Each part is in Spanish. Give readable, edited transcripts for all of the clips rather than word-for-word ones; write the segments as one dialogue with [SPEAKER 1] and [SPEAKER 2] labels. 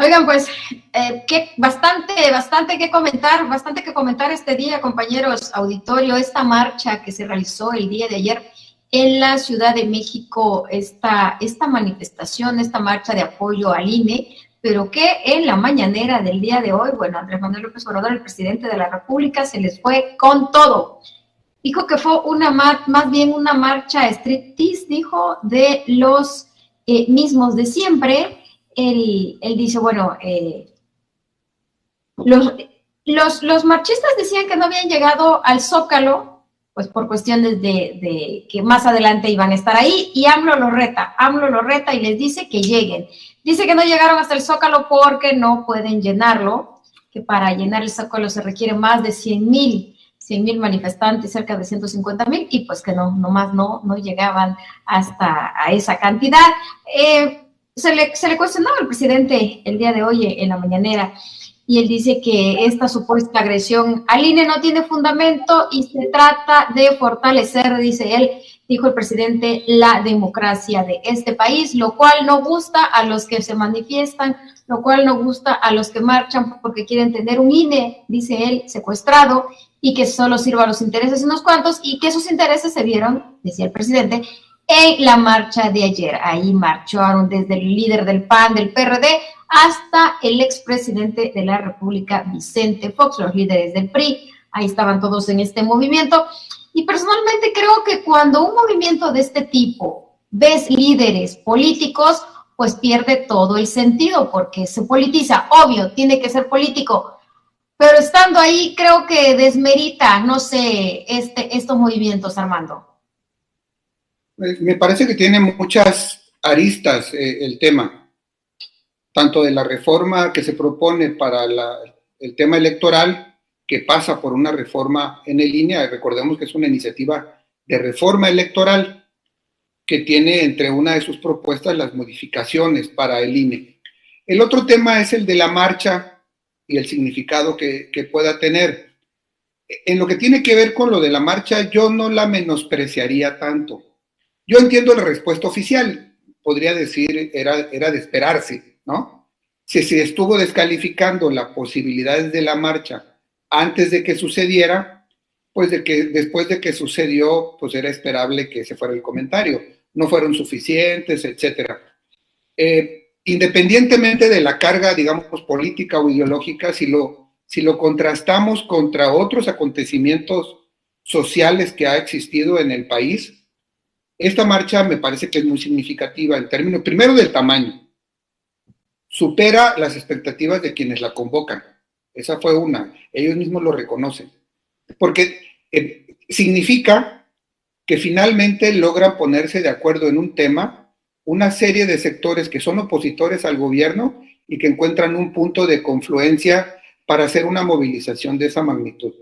[SPEAKER 1] Oigan, pues, bastante que comentar este día, compañeros auditorio, esta marcha que se realizó el día de ayer en la Ciudad de México, esta manifestación, esta marcha de apoyo al INE, pero que en la mañanera del día de hoy, bueno, Andrés Manuel López Obrador, el presidente de la República, se les fue con todo. Dijo que fue más bien una marcha striptease, dijo, de los mismos de siempre. Él dice, bueno, los marchistas decían que no habían llegado al Zócalo, pues por cuestiones de que más adelante iban a estar ahí, y AMLO lo reta y les dice que lleguen. Dice que no llegaron hasta el Zócalo porque no pueden llenarlo, que para llenar el Zócalo se requiere más de 100,000 manifestantes, cerca de 150,000, y pues que no llegaban hasta a esa cantidad. Se le cuestionaba al presidente el día de hoy en la mañanera, y él dice que esta supuesta agresión al INE no tiene fundamento y se trata de fortalecer, dice él, dijo el presidente, la democracia de este país, lo cual no gusta a los que se manifiestan, lo cual no gusta a los que marchan porque quieren tener un INE, dice él, secuestrado, y que solo sirva a los intereses de unos cuantos, y que esos intereses se vieron, decía el presidente, en la marcha de ayer. Ahí marcharon desde el líder del PAN, del PRD, hasta el expresidente de la República, Vicente Fox, los líderes del PRI. Ahí estaban todos en este movimiento. Y personalmente creo que cuando un movimiento de este tipo ves líderes políticos, pues pierde todo el sentido, porque se politiza. Obvio, tiene que ser político, pero estando ahí creo que desmerita, no sé, estos movimientos, Armando.
[SPEAKER 2] Me parece que tiene muchas aristas el tema, tanto de la reforma que se propone para el tema electoral, que pasa por una reforma en línea. Recordemos que es una iniciativa de reforma electoral que tiene entre una de sus propuestas las modificaciones para el INE. El otro tema es el de la marcha y el significado que pueda tener. En lo que tiene que ver con lo de la marcha, yo no la menospreciaría tanto. Yo entiendo la respuesta oficial, podría decir, era de esperarse, ¿no? Si se estuvo descalificando las posibilidades de la marcha antes de que sucediera, pues después de que sucedió, pues era esperable que se fuera el comentario. No fueron suficientes, etcétera. Independientemente de la carga, digamos, política o ideológica, si lo contrastamos contra otros acontecimientos sociales que ha existido en el país, esta marcha me parece que es muy significativa en términos, primero, del tamaño. Supera las expectativas de quienes la convocan. Esa fue una. Ellos mismos lo reconocen. Porque significa que finalmente logran ponerse de acuerdo en un tema, una serie de sectores que son opositores al gobierno y que encuentran un punto de confluencia para hacer una movilización de esa magnitud.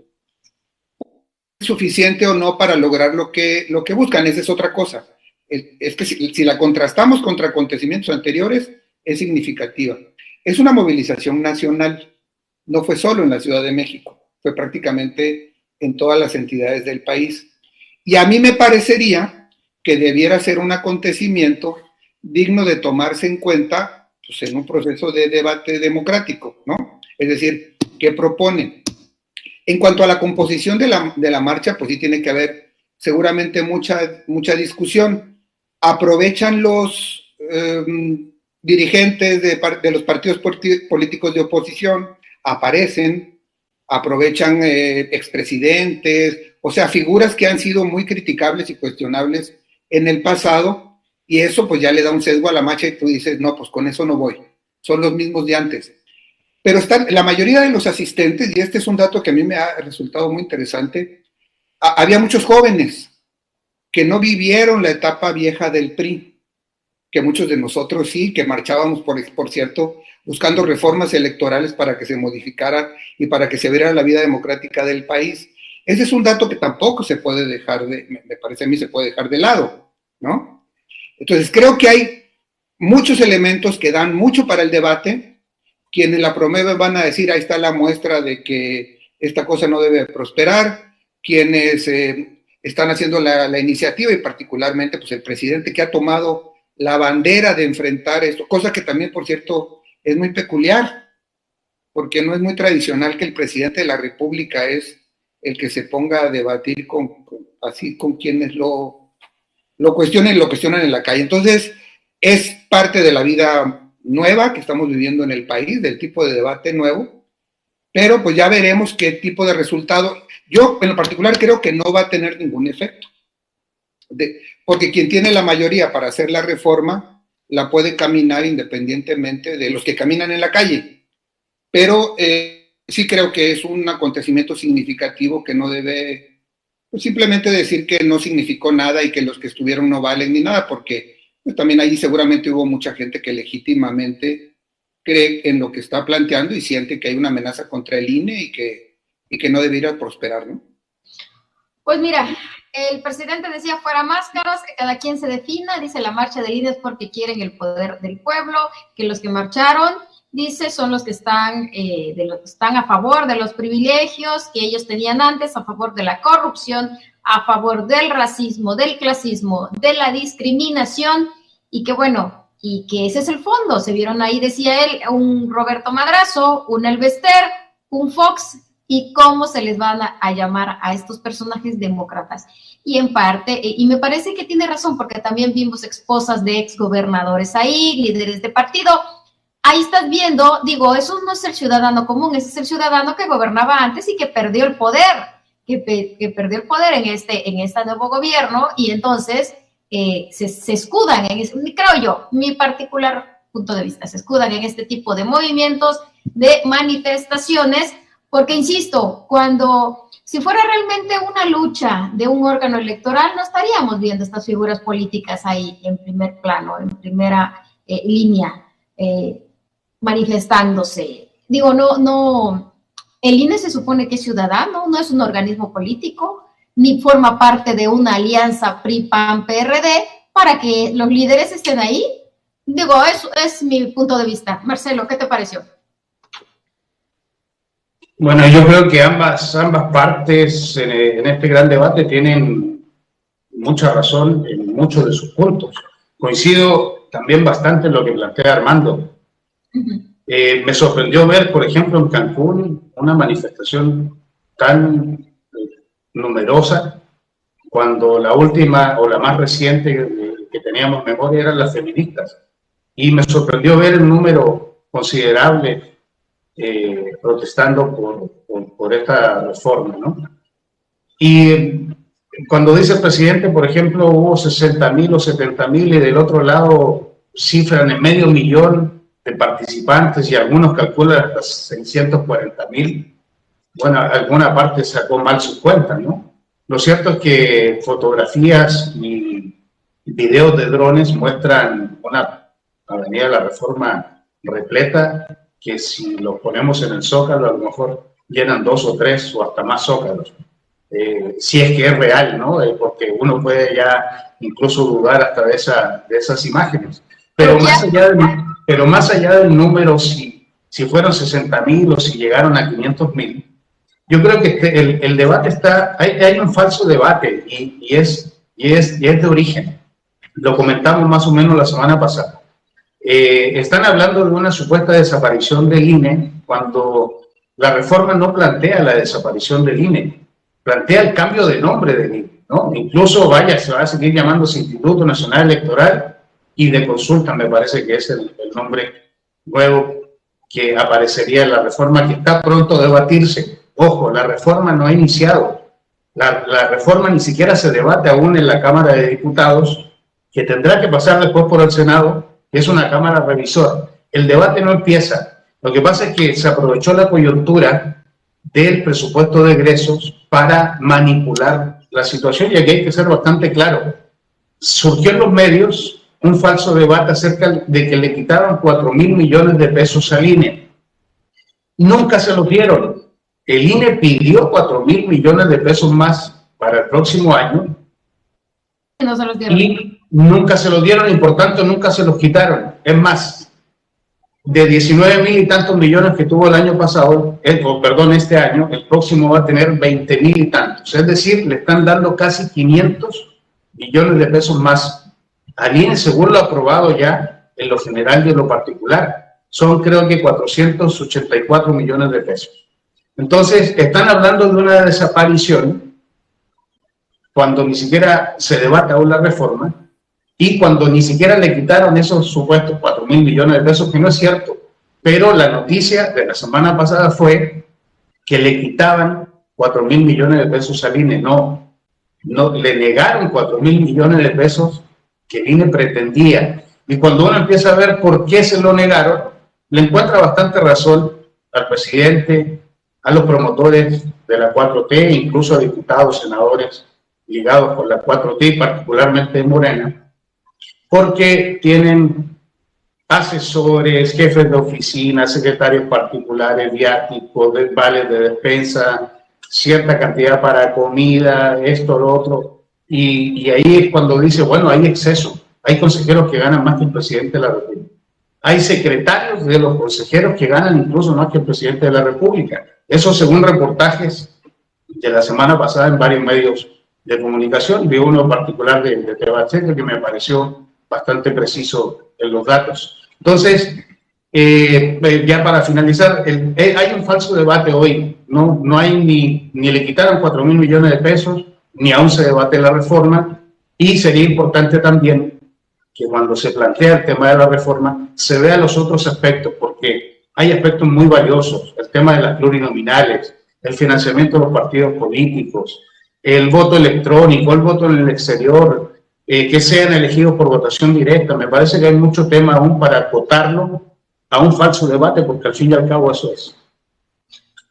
[SPEAKER 2] Suficiente o no para lograr lo que buscan, esa es otra cosa. Es que si la contrastamos contra acontecimientos anteriores, es significativa. Es una movilización nacional, no fue solo en la Ciudad de México, fue prácticamente en todas las entidades del país. Y a mí me parecería que debiera ser un acontecimiento digno de tomarse en cuenta, pues, en un proceso de debate democrático, ¿no? Es decir, ¿qué proponen? En cuanto a la composición de la marcha, pues sí tiene que haber seguramente mucha discusión. Aprovechan los dirigentes de los partidos políticos de oposición, aparecen, aprovechan expresidentes, o sea, figuras que han sido muy criticables y cuestionables en el pasado, y eso pues ya le da un sesgo a la marcha y tú dices, no, pues con eso no voy, son los mismos de antes. Pero la mayoría de los asistentes, y este es un dato que a mí me ha resultado muy interesante, había muchos jóvenes que no vivieron la etapa vieja del PRI, que muchos de nosotros sí, que marchábamos, por cierto, buscando reformas electorales para que se modificara y para que se viera la vida democrática del país. Ese es un dato que tampoco se puede dejar me parece a mí, se puede dejar de lado, ¿no? Entonces creo que hay muchos elementos que dan mucho para el debate. Quienes la promueven van a decir, ahí está la muestra de que esta cosa no debe prosperar. Quienes están haciendo la iniciativa, y particularmente pues el presidente, que ha tomado la bandera de enfrentar esto, cosa que también, por cierto, es muy peculiar, porque no es muy tradicional que el presidente de la República es el que se ponga a debatir así con quienes lo cuestionan en la calle. Entonces, es parte de la vida nueva que estamos viviendo en el país, del tipo de debate nuevo, pero pues ya veremos qué tipo de resultado. Yo, en lo particular, creo que no va a tener ningún efecto, porque quien tiene la mayoría para hacer la reforma la puede caminar independientemente de los que caminan en la calle, pero sí creo que es un acontecimiento significativo que no debe pues, simplemente decir que no significó nada y que los que estuvieron no valen ni nada, porque pues, también ahí seguramente hubo mucha gente que legítimamente cree en lo que está planteando y siente que hay una amenaza contra el INE y que no debiera prosperar, ¿no?
[SPEAKER 1] Pues mira, el presidente decía fuera máscaras, que cada quien se defina, dice la marcha del INE es porque quieren el poder del pueblo, que los que marcharon, dice, son los que están a favor de los privilegios que ellos tenían antes, a favor de la corrupción, a favor del racismo, del clasismo, de la discriminación, y que bueno, y que ese es el fondo. Se vieron ahí, decía él, un Roberto Madrazo, un Elvester, un Fox, y cómo se les van a llamar a estos personajes demócratas. Y en parte, y me parece que tiene razón, porque también vimos esposas de exgobernadores ahí, líderes de partido. Ahí estás viendo, digo, eso no es el ciudadano común, ese es el ciudadano que gobernaba antes y que perdió el poder, que perdió el poder en este nuevo gobierno, y entonces se escudan, creo yo, mi particular punto de vista, se escudan en este tipo de movimientos, de manifestaciones, porque insisto, si fuera realmente una lucha de un órgano electoral, no estaríamos viendo estas figuras políticas ahí en primer plano, en primera línea, manifestándose. Digo, no, el INE se supone que es ciudadano, no es un organismo político, ni forma parte de una alianza PRI-PAN-PRD para que los líderes estén ahí. Digo, eso es mi punto de vista. Marcelo, ¿qué te pareció?
[SPEAKER 3] Bueno, yo creo que ambas partes en este gran debate tienen mucha razón en muchos de sus puntos. Coincido también bastante en lo que plantea Armando. Me sorprendió ver, por ejemplo, en Cancún una manifestación tan numerosa cuando la última o la más reciente que teníamos memoria eran las feministas. Y me sorprendió ver el número considerable protestando por esta reforma, ¿no? Y cuando dice el presidente, por ejemplo, hubo 60,000 o 70,000 y del otro lado cifran en 500,000 de participantes y algunos calculan hasta 640,000, bueno, alguna parte sacó mal su cuenta, ¿no? Lo cierto es que fotografías y videos de drones muestran una avenida de la Reforma repleta, que si los ponemos en el Zócalo a lo mejor llenan 2 o 3 o hasta más zócalos, si es que es real, ¿no? Porque uno puede ya incluso dudar hasta de esas imágenes. Pero más allá del número, si fueron 60,000 o si llegaron a 500,000, yo creo que el debate hay un falso debate y es de origen. Lo comentamos más o menos la semana pasada. Están hablando de una supuesta desaparición del INE cuando la reforma no plantea la desaparición del INE, plantea el cambio de nombre del INE, ¿no? Incluso, se va a seguir llamándose Instituto Nacional Electoral y de Consulta, me parece que es el nombre nuevo que aparecería en la reforma que está pronto a debatirse. Ojo, la reforma no ha iniciado, la reforma ni siquiera se debate aún en la Cámara de Diputados, que tendrá que pasar después por el Senado, que es una cámara revisora. El debate no empieza. Lo que pasa es que se aprovechó la coyuntura del presupuesto de egresos para manipular la situación, y aquí hay que ser bastante claro. Surgió en los medios un falso debate acerca de que le quitaron 4,000 millones de pesos al INE. Nunca se los dieron. El INE pidió 4,000 millones de pesos más para el próximo año.
[SPEAKER 1] No se los dieron.
[SPEAKER 3] Y nunca se los dieron y por tanto nunca se los quitaron. Es más, de 19,000 y tantos millones que tuvo el año pasado, este año, el próximo va a tener 20,000 y tantos. Es decir, le están dando casi 500 millones de pesos más al INE, según lo aprobado ya en lo general y en lo particular. O son creo que 484 millones de pesos. Entonces, están hablando de una desaparición cuando ni siquiera se debate aún la reforma y cuando ni siquiera le quitaron esos supuestos 4.000 millones de pesos, que no es cierto. Pero la noticia de la semana pasada fue que le quitaban 4.000 millones de pesos al INE. No, le negaron 4.000 millones de pesos que el INE pretendía. Y cuando uno empieza a ver por qué se lo negaron, le encuentra bastante razón al presidente, a los promotores de la 4T, incluso a diputados, senadores ligados con la 4T, particularmente de Morena, porque tienen asesores, jefes de oficina, secretarios particulares, viáticos, vales de despensa, cierta cantidad para comida, esto, lo otro, y ahí es cuando dice, bueno, hay exceso, hay consejeros que ganan más que el presidente de la República, hay secretarios de los consejeros que ganan incluso más que el presidente de la República, eso según reportajes de la semana pasada en varios medios de comunicación, vi uno en particular de Tebacheca que me pareció bastante preciso en los datos. Entonces, ya para finalizar, hay un falso debate hoy, no hay ni le quitaron 4.000 millones de pesos, ni aún se debate la reforma, y sería importante también que cuando se plantea el tema de la reforma, se vea los otros aspectos, porque hay aspectos muy valiosos, el tema de las plurinominales, el financiamiento de los partidos políticos, el voto electrónico, el voto en el exterior, que sean elegidos por votación directa. Me parece que hay mucho tema aún para acotarlo a un falso debate, porque al fin y al cabo eso es.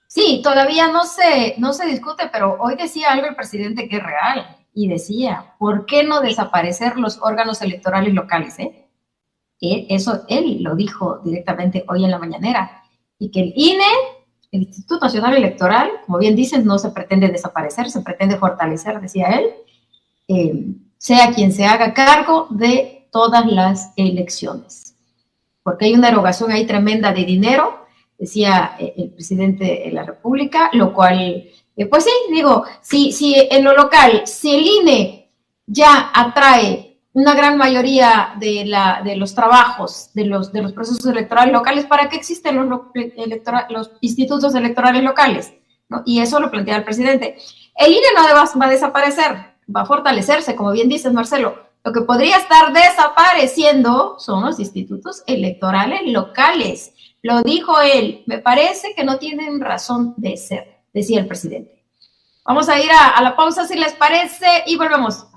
[SPEAKER 1] Sí, todavía no se discute, pero hoy decía algo el presidente que es real, y decía, ¿por qué no desaparecer los órganos electorales locales? Eso él lo dijo directamente hoy en la mañanera, y que el INE, el Instituto Nacional Electoral, como bien dices, no se pretende desaparecer, se pretende fortalecer, decía él, sea quien se haga cargo de todas las elecciones. Porque hay una erogación ahí tremenda de dinero, decía el presidente de la República, lo cual, pues sí, digo, si en lo local, si el INE ya atrae una gran mayoría de los trabajos, de los procesos electorales locales, ¿para qué existen los institutos electorales locales? ¿No? Y eso lo plantea el presidente. El INE no va a desaparecer, va a fortalecerse, como bien dices, Marcelo. Lo que podría estar desapareciendo son los institutos electorales locales. Lo dijo él. Me parece que no tienen razón de ser, decía el presidente. Vamos a ir a la pausa, si les parece, y volvemos.